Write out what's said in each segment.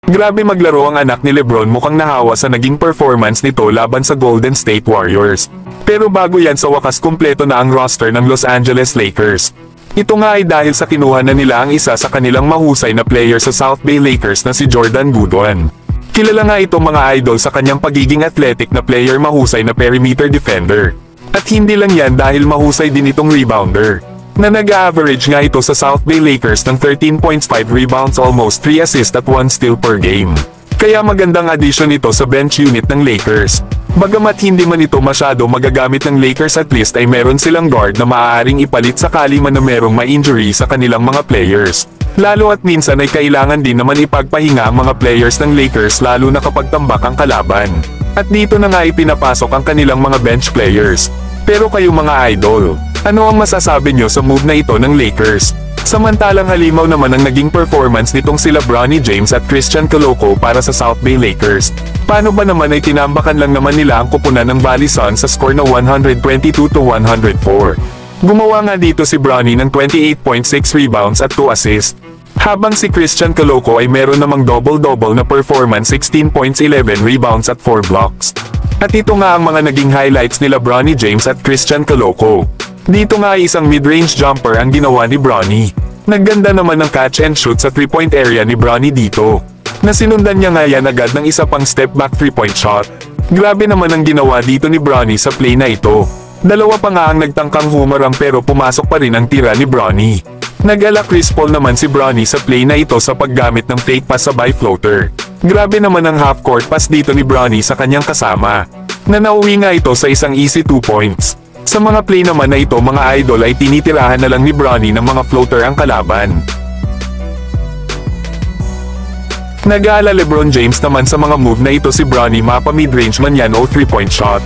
Grabe maglaro ang anak ni Lebron, mukhang nahawa sa naging performance nito laban sa Golden State Warriors. Pero bago yan, sa wakas kumpleto na ang roster ng Los Angeles Lakers. Ito nga ay dahil sa kinuha na nila ang isa sa kanilang mahusay na player sa South Bay Lakers na si Jordan Goodwin. Kilala nga itong mga idol sa kanyang pagiging athletic na player, mahusay na perimeter defender. At hindi lang yan, dahil mahusay din itong rebounder, na nag-average nga ito sa South Bay Lakers ng 13.5 rebounds, almost 3 assists at 1 steal per game. Kaya magandang addition ito sa bench unit ng Lakers. Bagamat hindi man ito masyado magagamit ng Lakers, at least ay meron silang guard na maaaring ipalit sakali man na merong ma-injury sa kanilang mga players. Lalo at minsan ay kailangan din naman ipagpahinga ang mga players ng Lakers, lalo na kapag tambak ang kalaban. At dito na nga ipinapasok ang kanilang mga bench players. Pero kayo mga idol, ano ang masasabi nyo sa move na ito ng Lakers? Samantalang halimaw naman ang naging performance nitong sila Bronny James at Christian Coloco para sa South Bay Lakers. Paano ba naman ay tinambakan lang naman nila ang kupunan ng Valley Suns sa score na 122-104. Gumawa nga dito si Bronny ng 28.6 rebounds at 2 assists. Habang si Christian Coloco ay meron namang double-double na performance, 16 points, 11 rebounds at 4 blocks. At ito nga ang mga naging highlights nila Bronny James at Christian Coloco. Dito nga ay isang mid-range jumper ang ginawa ni Bronny. Nagganda naman ng catch and shoot sa 3-point area ni Bronny dito, na sinundan niya nga yan agad ng isa pang step back 3-point shot. Grabe naman ang ginawa dito ni Bronny sa play na ito. Dalawa pa nga ang nagtangkang humarang pero pumasok pa rin ang tira ni Bronny. Nag-ala Chris Paul naman si Bronny sa play na ito sa paggamit ng fake pass sa by floater. Grabe naman ang half-court pass dito ni Bronny sa kanyang kasama, na nauwi nga ito sa isang easy 2 points. Sa mga play naman na ito mga idol ay tinitirahan na lang ni Bronny ng mga floater ang kalaban. Nag-aala Lebron James naman sa mga move na ito si Bronny, mapa mid-range man yan o 3-point shot.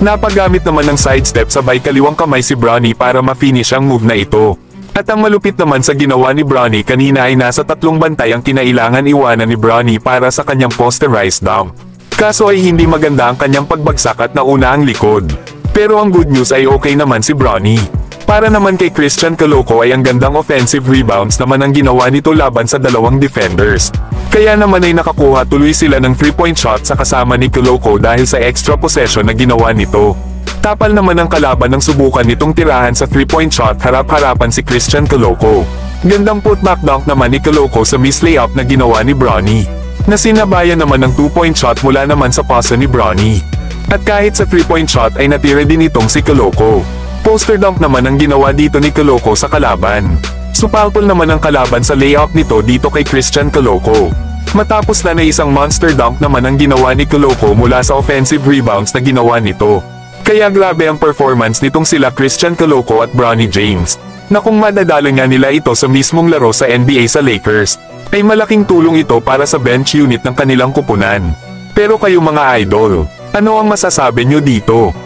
Napagamit naman ng sidestep sabay kaliwang kamay si Bronny para ma-finish ang move na ito. At ang malupit naman sa ginawa ni Bronny kanina ay nasa 3 bantay ang kinailangan iwanan ni Bronny para sa kanyang posterized dunk. Kaso ay hindi maganda ang kanyang pagbagsak at nauna ang likod. Pero ang good news ay okay naman si Bronny. Para naman kay Christian Coloco ay ang gandang offensive rebounds naman ang ginawa nito laban sa dalawang defenders. Kaya naman ay nakakuha tuloy sila ng 3-point shot sa kasama ni Coloco dahil sa extra possession na ginawa nito. Tapal naman ang kalaban ng subukan nitong tirahan sa 3-point shot, harap-harapan si Christian Coloco. Gandang putback dunk naman ni Coloco sa miss layup na ginawa ni Bronny, na sinabayan naman ng 2-point shot mula naman sa pasa ni Bronny. At kahit sa 3-point shot ay natira din itong si Coloco. Poster dunk naman ang ginawa dito ni Coloco sa kalaban. Supalpol naman ang kalaban sa layup nito dito kay Christian Coloco. Matapos na isang monster dunk naman ang ginawa ni Coloco mula sa offensive rebounds na ginawa nito. Kaya grabe ang performance nitong sila Christian Coloco at Bronny James, na kung madadala nga nila ito sa mismong laro sa NBA sa Lakers, ay malaking tulong ito para sa bench unit ng kanilang kupunan. Pero kayo mga idol, ano ang masasabi nyo dito?